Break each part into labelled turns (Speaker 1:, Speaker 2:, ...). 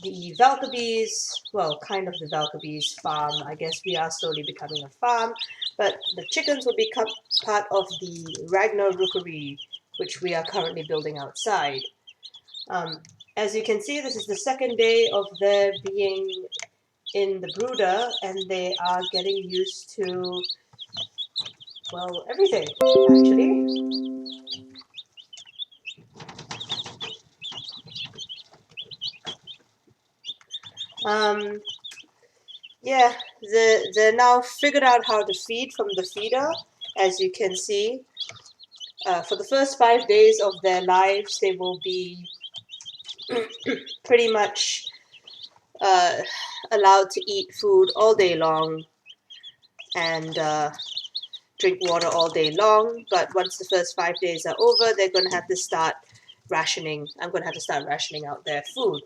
Speaker 1: the Valkabees, well, kind of the Valkabees farm. I guess we are slowly becoming a farm, but the chickens will become part of the Ragnar Rookery, which we are currently building outside. As you can see, this is the second day of their being in the brooder, and they are getting used to, well, everything, actually. Yeah, they're now figured out how to feed from the feeder, as you can see. For the first 5 days of their lives, they will be pretty much allowed to eat food all day long and drink water all day long. But once the first 5 days are over, they're going to have to start rationing. I'm going to have to start rationing out their food.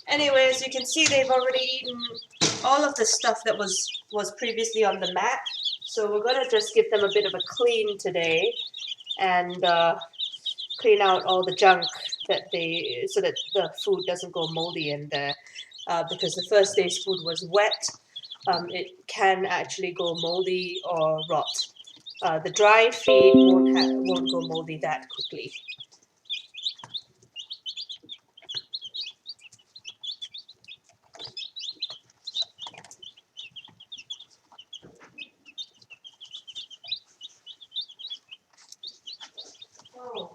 Speaker 1: Anyway, as you can see, they've already eaten all of the stuff that was previously on the mat. So we're going to just give them a bit of a clean today and clean out all the junk that so that the food doesn't go moldy in there. Because the first day's food was wet, it can actually go moldy or rot. The dry feed won't go moldy that quickly. Oh.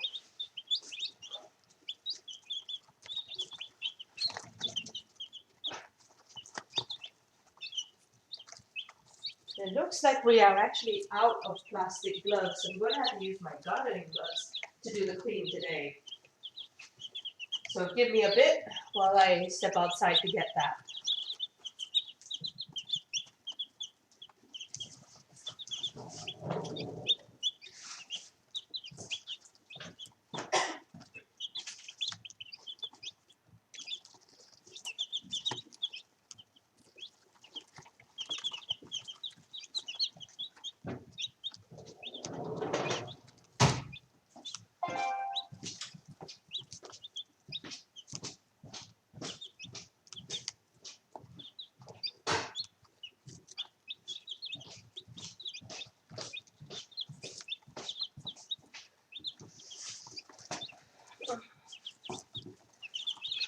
Speaker 1: It looks like we are actually out of plastic gloves, so I'm going to have to use my gardening gloves to do the clean today. So give me a bit while I step outside to get that.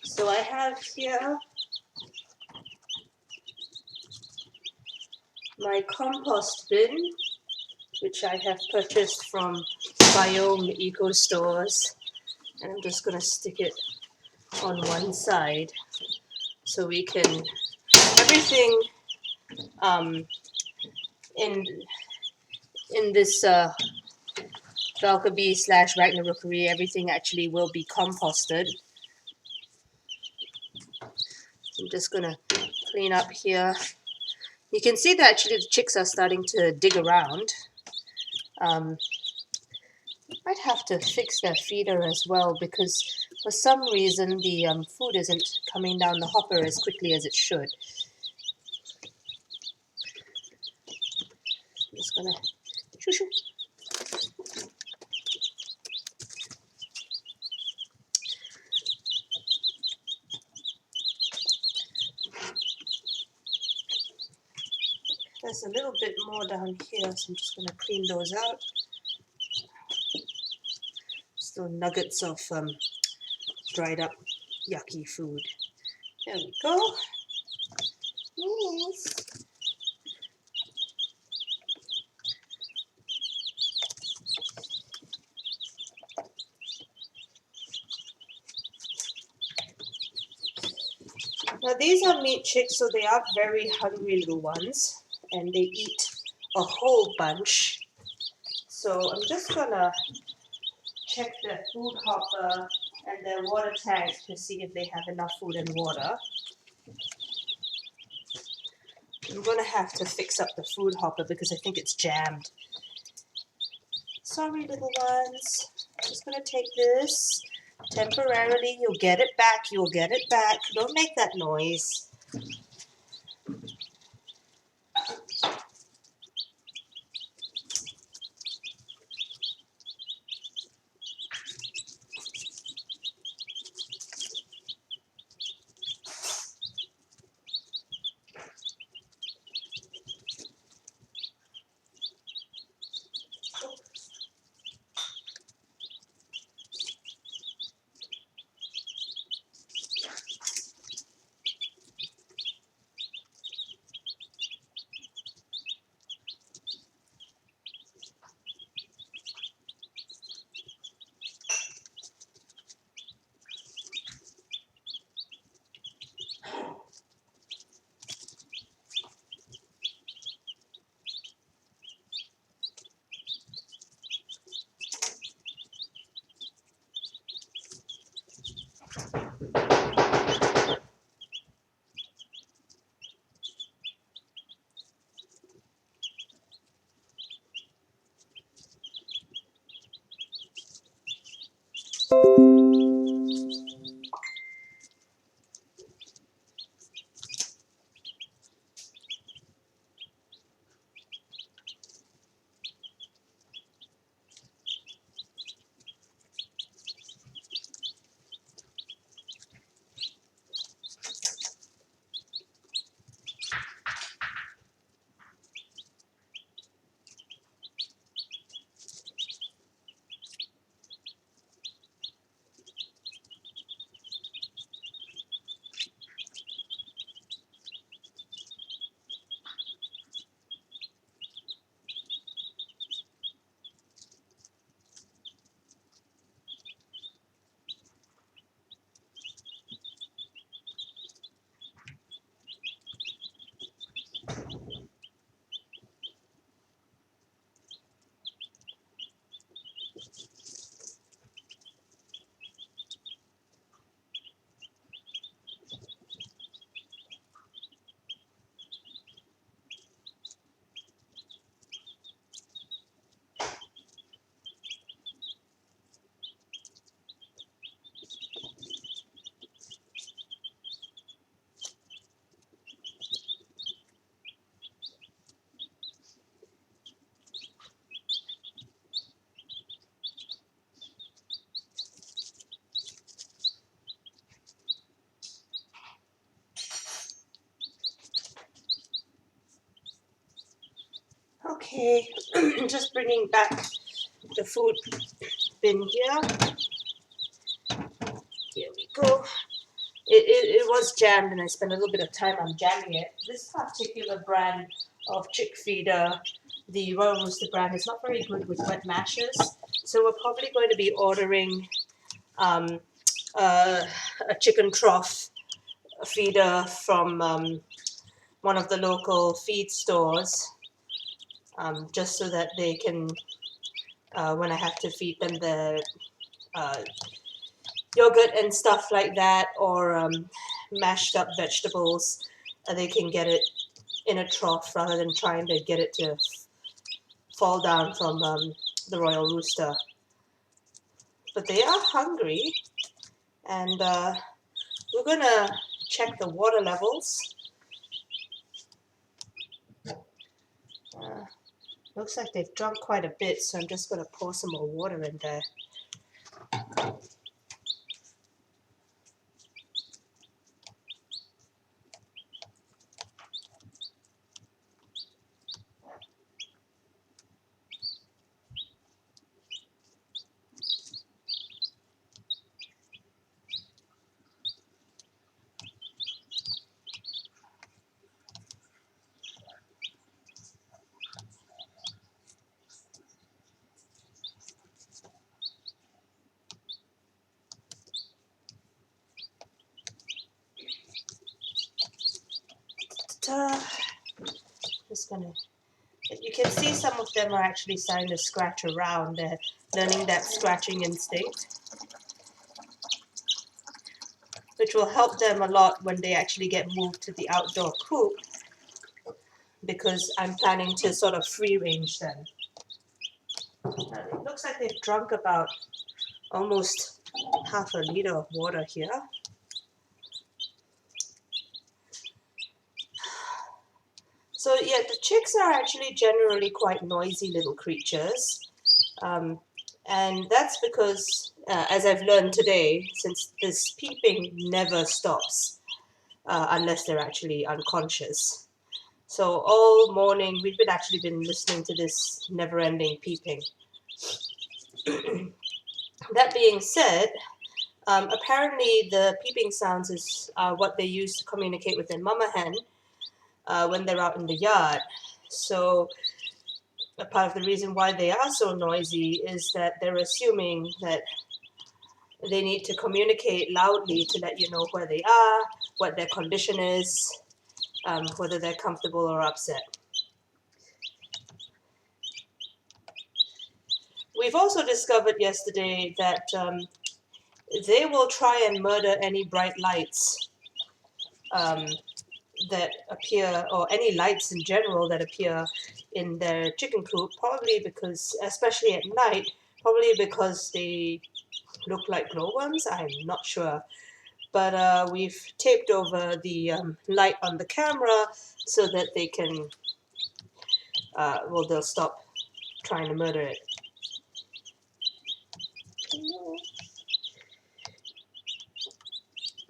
Speaker 1: So I have here my compost bin, which I have purchased from Biome Eco Stores, and I'm just going to stick it on one side so we can, everything in this Valkabee / Ragnarookery, everything actually will be composted. I'm just going to clean up here. You can see that actually the chicks are starting to dig around. Might have to fix their feeder as well, because for some reason the food isn't coming down the hopper as quickly as it should. I'm just gonna shoo shoo. There's a little bit more down here, so I'm just gonna clean those out. Still nuggets of dried up yucky food. There we go. Yes. Now these are meat chicks, so they are very hungry little ones, and they eat a whole bunch. So I'm just gonna check their food hopper and their water tank to see if they have enough food and water. I'm gonna have to fix up the food hopper because I think it's jammed. Sorry, little ones. I'm just gonna take this temporarily. You'll get it back. You'll get it back. Don't make that noise. Okay, just bringing back the food bin here. Here we go. It was jammed and I spent a little bit of time on jamming it. This particular brand of chick feeder, the Royal Rooster brand, is not very good with wet mashes. So we're probably going to be ordering a chicken trough feeder from one of the local feed stores, just so that they can, when I have to feed them the yogurt and stuff like that, or mashed up vegetables, they can get it in a trough rather than trying to get it to fall down from the Royal Rooster. But they are hungry, and we're gonna check the water levels. Looks like they've drunk quite a bit, so I'm just gonna pour some more water in there. Just gonna. You can see some of them are actually starting to scratch around. They're learning that scratching instinct, which will help them a lot when they actually get moved to the outdoor coop, because I'm planning to sort of free range them. It looks like they've drunk about almost half a liter of water here. So yeah, the chicks are actually generally quite noisy little creatures. And that's because, as I've learned today, since this peeping never stops unless they're actually unconscious. So all morning we've actually been listening to this never-ending peeping. That being said, apparently the peeping sounds is what they use to communicate with their mama hen when they're out in the yard. So a part of the reason why they are so noisy is that they're assuming that they need to communicate loudly to let you know where they are, what their condition is, whether they're comfortable or upset. We've also discovered yesterday that they will try and murder any bright lights that appear, or any lights in general that appear in their chicken coop, probably because, especially at night, probably because they look like glowworms. I'm not sure. But we've taped over the light on the camera so that they can, they'll stop trying to murder it.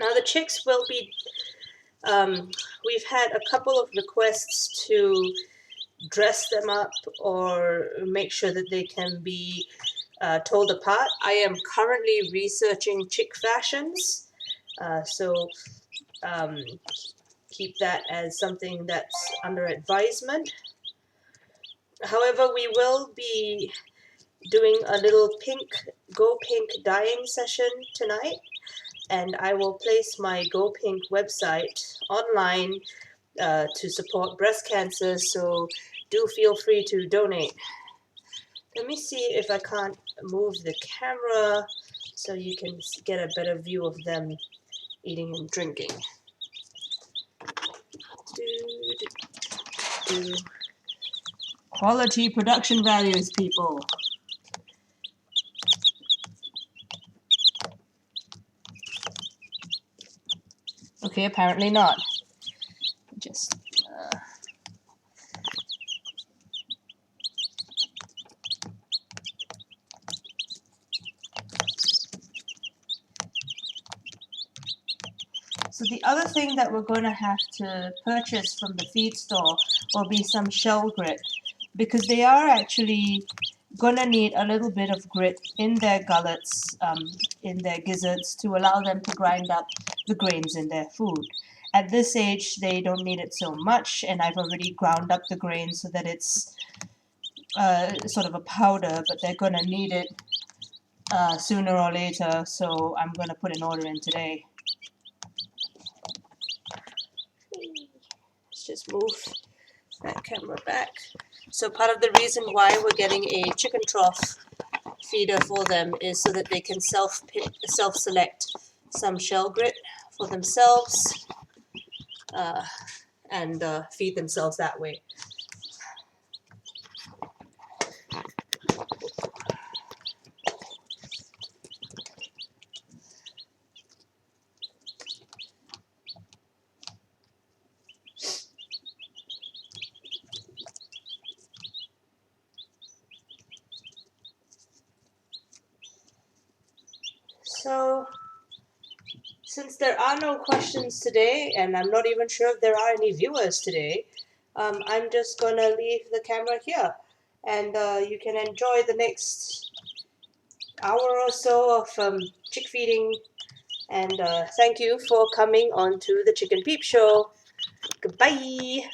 Speaker 1: Now the chicks will be, we've had a couple of requests to dress them up or make sure that they can be told apart. I am currently researching chick fashions, so keep that as something that's under advisement. However, we will be doing a little Go Pink dyeing session tonight, and I will place my Go Pink website online to support breast cancer, so do feel free to donate. Let me see if I can't move the camera so you can get a better view of them eating and drinking. Quality production values, people. Okay, apparently not. Just So the other thing that we're going to have to purchase from the feed store will be some shell grit, because they are actually gonna need a little bit of grit in their gullets, in their gizzards, to allow them to grind up the grains in their food. At this age, they don't need it so much, and I've already ground up the grains so that it's sort of a powder, but they're gonna need it sooner or later, so I'm gonna put an order in today. Let's just move that camera back. So part of the reason why we're getting a chicken trough feeder for them is so that they can self-select some shell grit for themselves and feed themselves that way. So, since there are no questions today, and I'm not even sure if there are any viewers today, I'm just gonna leave the camera here, and you can enjoy the next hour or so of chick feeding. And thank you for coming on to the Chicken Peep Show. Goodbye.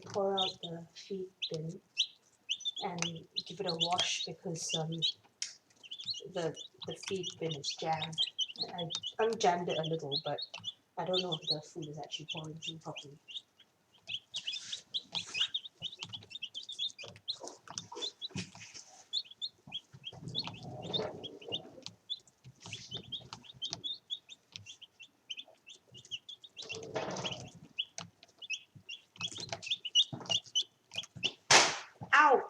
Speaker 1: to pour out the feed bin and give it a wash because the feed bin is jammed. I unjammed it a little, but I don't know if the food is actually pouring through properly. Ow!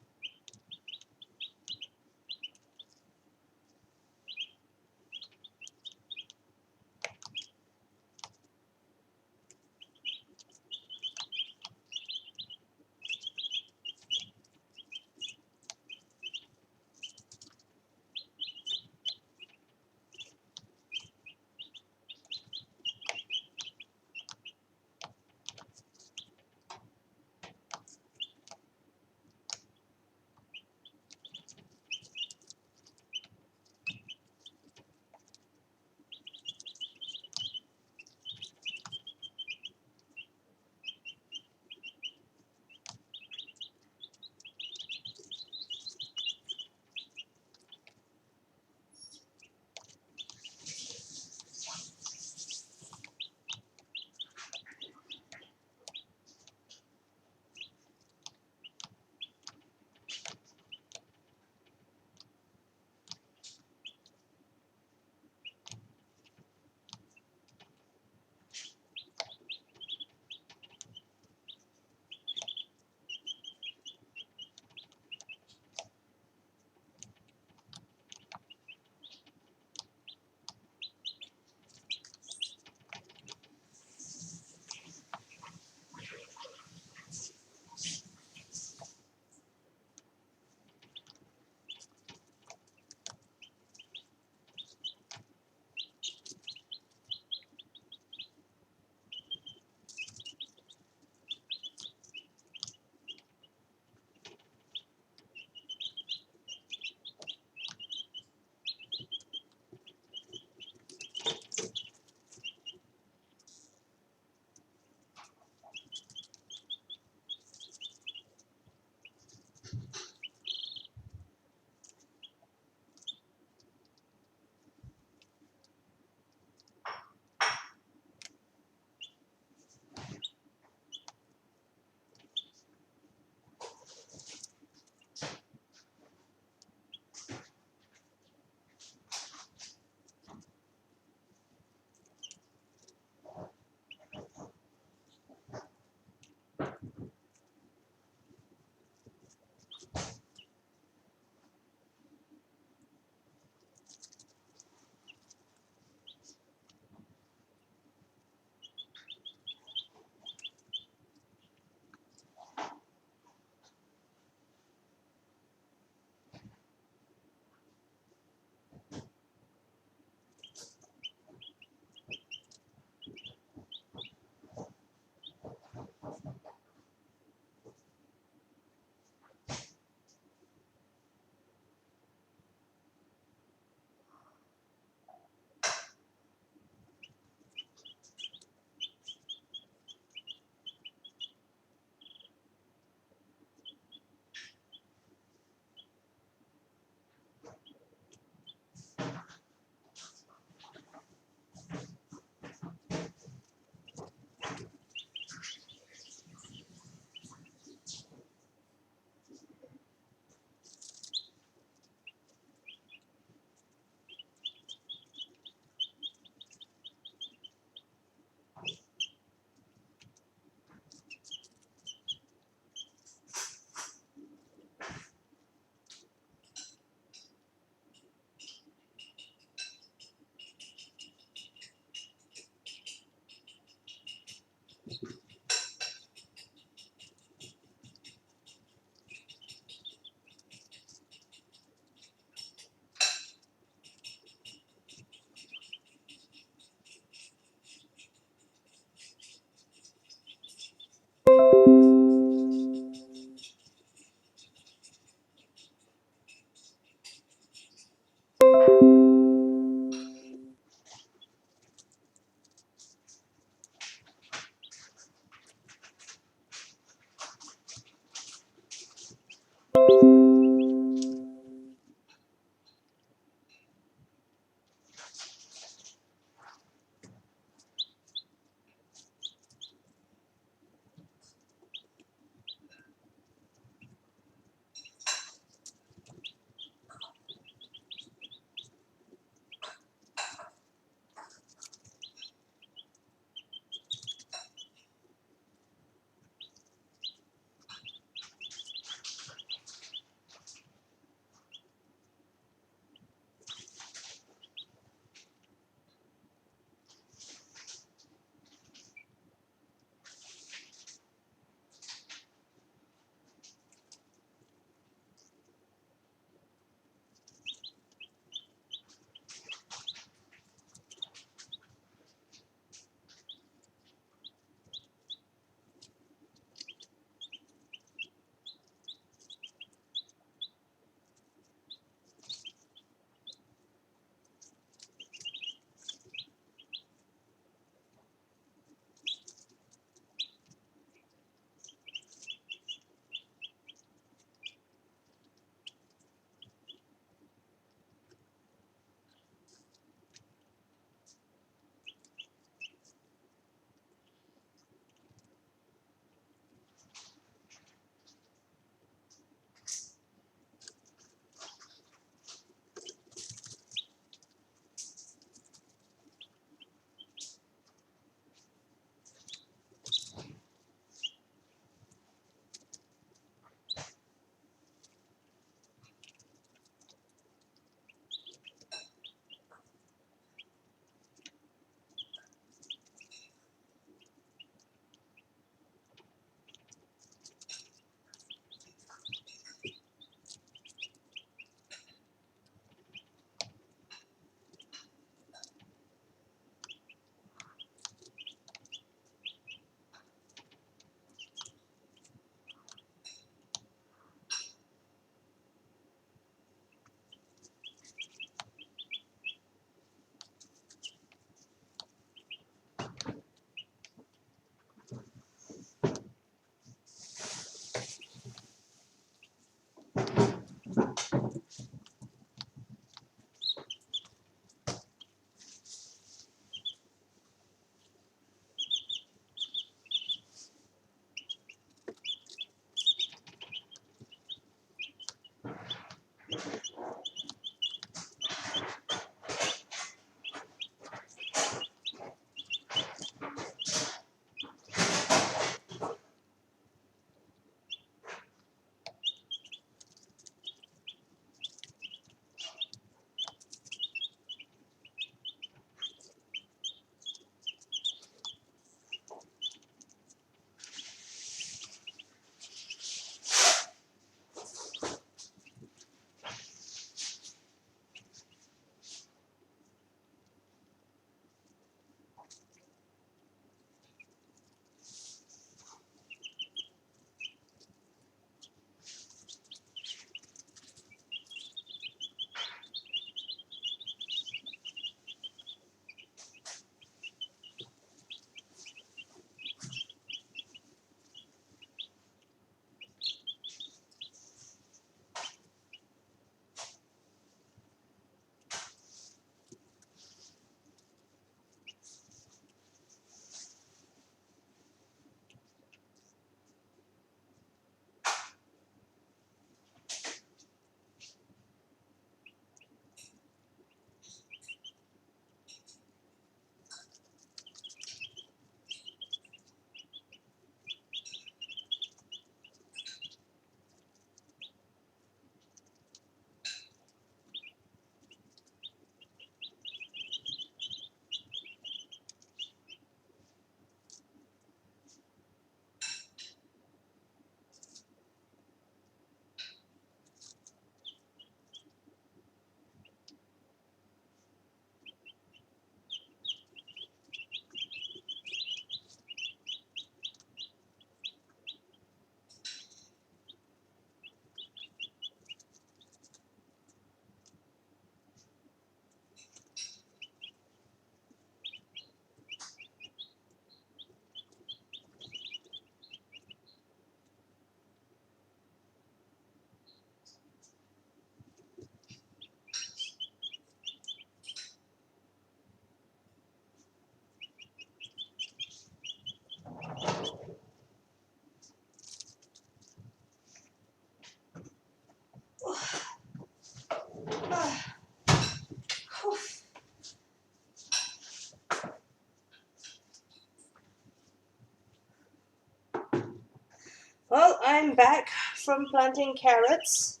Speaker 1: Well, I'm back from planting carrots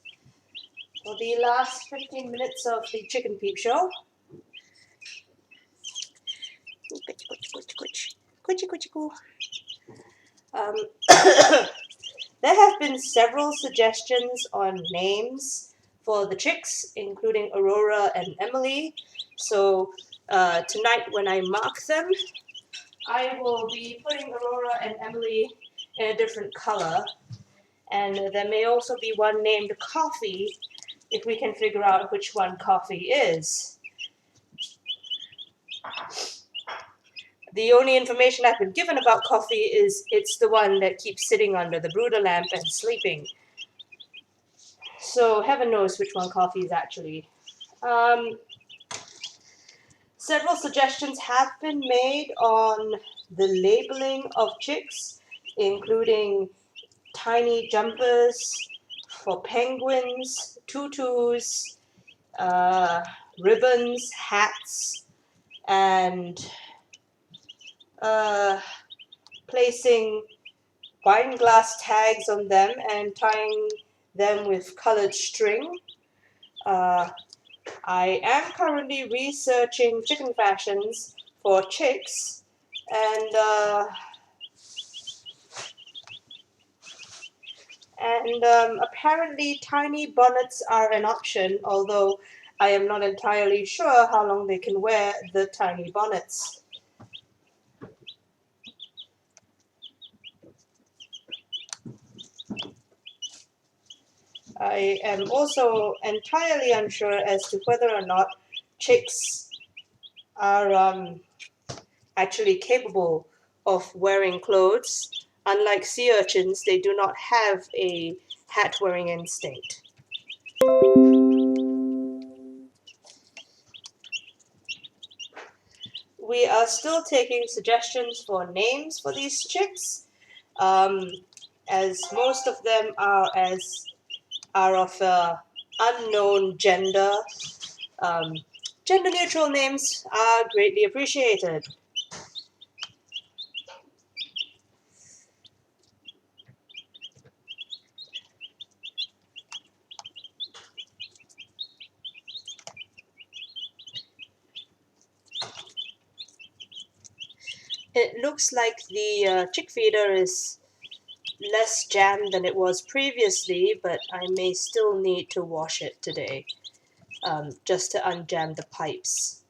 Speaker 1: for the last 15 minutes of the Chicken Peep show. Um, there have been several suggestions on names for the chicks, including Aurora and Emily. So tonight when I mark them, I will be putting Aurora and Emily in a different color. And there may also be one named Coffee, if we can figure out which one Coffee is. The only information I've been given about Coffee is it's the one that keeps sitting under the brooder lamp and sleeping. So heaven knows which one Coffee is actually. Several suggestions have been made on the labeling of chicks, including tiny jumpers for penguins, tutus, ribbons, hats, and placing wine glass tags on them and tying them with colored string. I am currently researching chicken fashions for chicks, and apparently tiny bonnets are an option, although I am not entirely sure how long they can wear the tiny bonnets. I am also entirely unsure as to whether or not chicks are actually capable of wearing clothes. Unlike sea urchins, they do not have a hat-wearing instinct. We are still taking suggestions for names for these chicks, as most of them are of unknown gender. Gender-neutral names are greatly appreciated. It looks like the chick feeder is less jammed than it was previously, but I may still need to wash it today, just to unjam the pipes.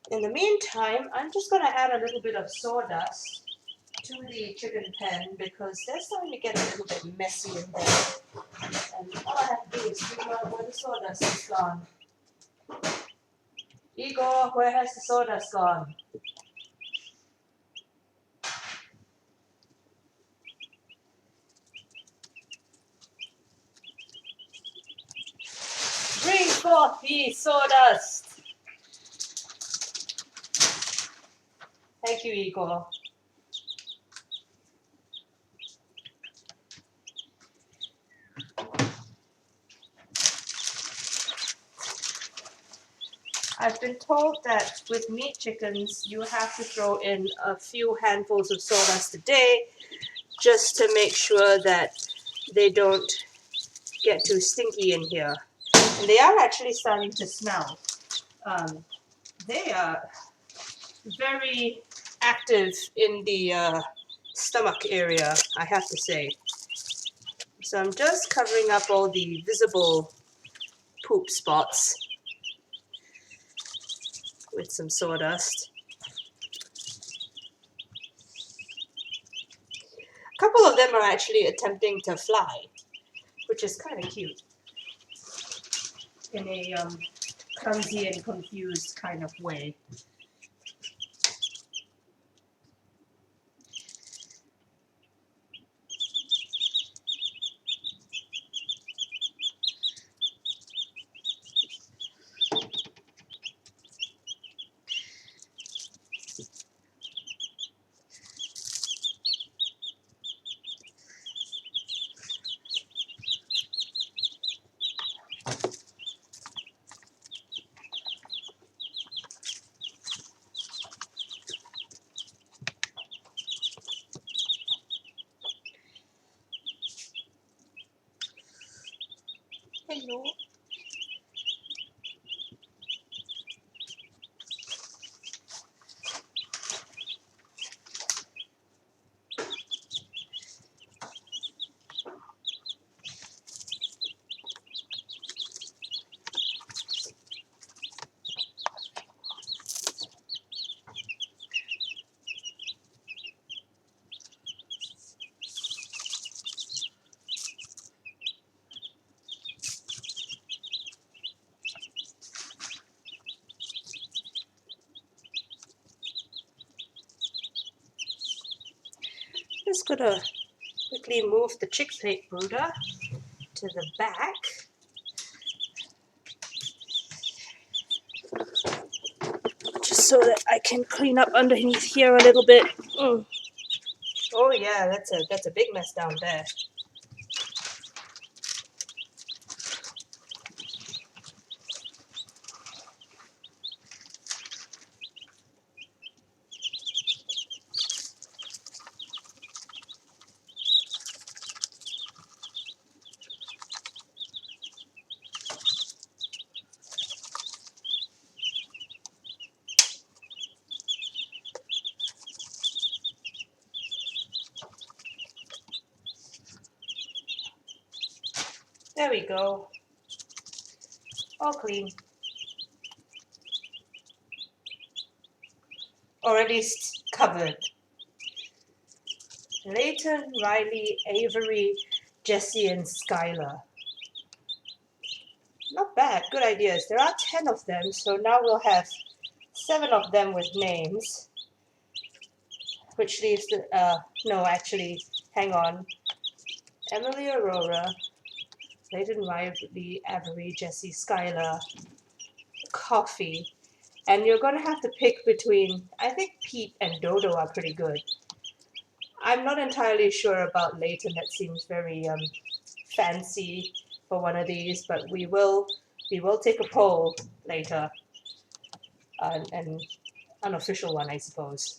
Speaker 1: In the meantime, I'm just going to add a little bit of sawdust to the chicken pen because they're starting to get a little bit messy in there. And all I have to do is figure out where the sawdust is gone. Igor, where has the sawdust gone? Bring forth the sawdust! Thank you, Igor. I've been told that with meat chickens, you have to throw in a few handfuls of sawdust a day just to make sure that they don't get too stinky in here. And they are actually starting to smell. They are very active in the stomach area, I have to say. So I'm just covering up all the visible poop spots with some sawdust. A couple of them are actually attempting to fly, which is kind of cute in a clumsy and confused kind of way. Hello. Just gonna quickly move the chick plate brooder to the back. Just so that I can clean up underneath here a little bit. Oh yeah, that's a big mess down there. There we go. All clean. Or at least covered. Leighton, Riley, Avery, Jesse, and Skylar. Not bad. Good ideas. There are 10 of them, so now we'll have 7 of them with names. Which leaves the... no, actually, hang on. Emily Aurora, Leighton, Riley, Avery, Jesse, Skylar, Coffee. And you're going to have to pick between... I think Peep and Dodo are pretty good. I'm not entirely sure about Leighton. That seems very fancy for one of these, but we will take a poll later, an unofficial one, I suppose.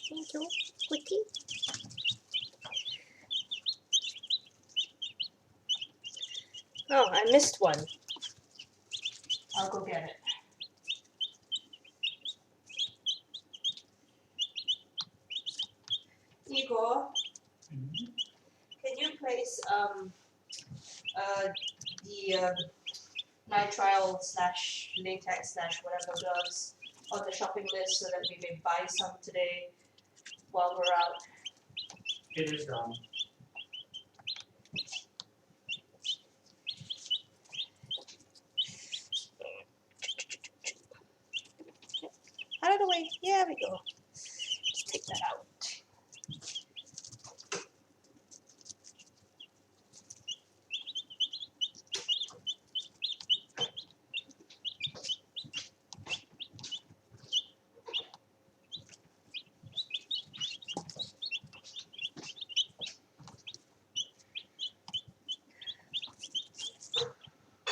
Speaker 1: Thank you, Quickie. Oh, I missed one. I'll go get it. Igor, can you place the nitrile slash latex slash whatever gloves on the shopping list so that we may buy some today while we're out?
Speaker 2: It is done.
Speaker 1: Out of the way. Yeah, we go. Just take that out.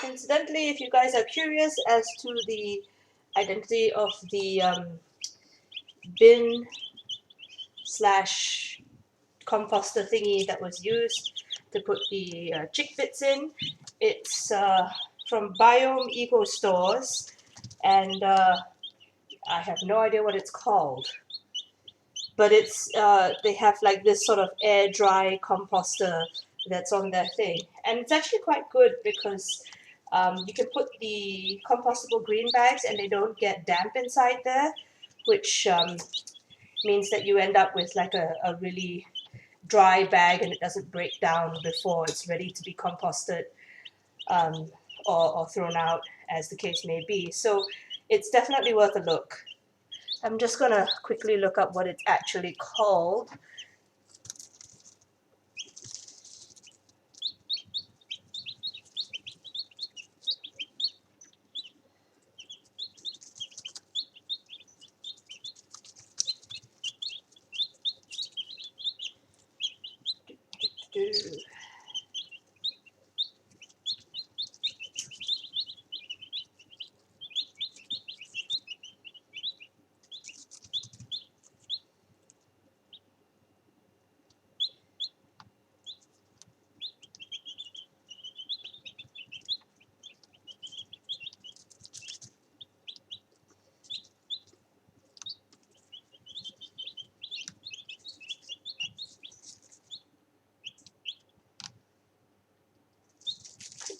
Speaker 1: Incidentally, if you guys are curious as to the identity of the bin slash composter thingy that was used to put the chick bits in, it's from Biome Eco Stores, and I have no idea what it's called. But it's they have like this sort of air dry composter that's on their thing, and it's actually quite good because you can put the compostable green bags and they don't get damp inside there, which means that you end up with like a really dry bag and it doesn't break down before it's ready to be composted or thrown out, as the case may be. So it's definitely worth a look. I'm just going to quickly look up what it's actually called.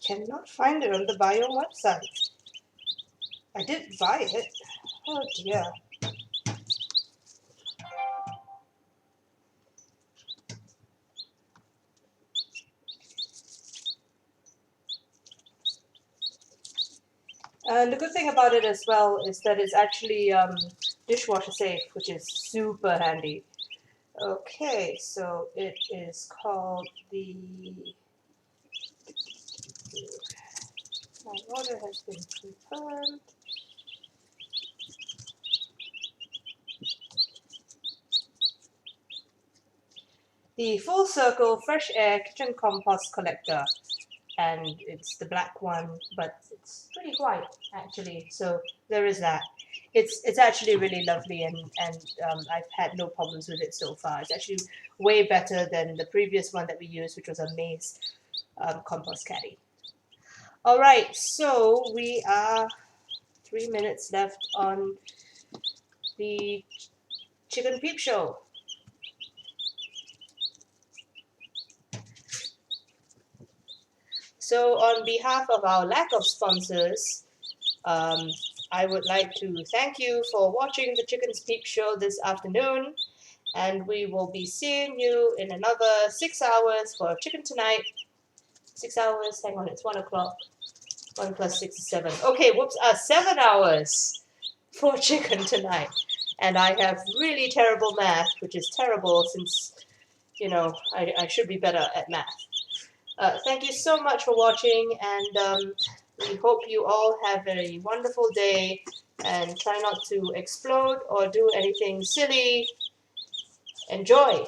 Speaker 1: Cannot find it on the bio website. I did buy it. Oh dear. And the good thing about it as well is that it's actually dishwasher safe, which is super handy. Okay, so it is called the... My order has been confirmed. The Full Circle Fresh Air Kitchen Compost Collector. And it's the black one, but it's pretty white actually. So there is that. It's actually really lovely, and I've had no problems with it so far. It's actually way better than the previous one that we used, which was a maize compost caddy. All right, so we are 3 minutes left on the Chicken Peep Show. So on behalf of our lack of sponsors, I would like to thank you for watching the Chicken's Peep Show this afternoon, and we will be seeing you in another 6 hours for Chicken Tonight. 6 hours, hang on, it's 1 o'clock. 1 plus 6 is 7. Okay, whoops, 7 hours for Chicken Tonight. And I have really terrible math, which is terrible since, you know, I should be better at math. Thank you so much for watching, and we hope you all have a wonderful day, and try not to explode or do anything silly. Enjoy!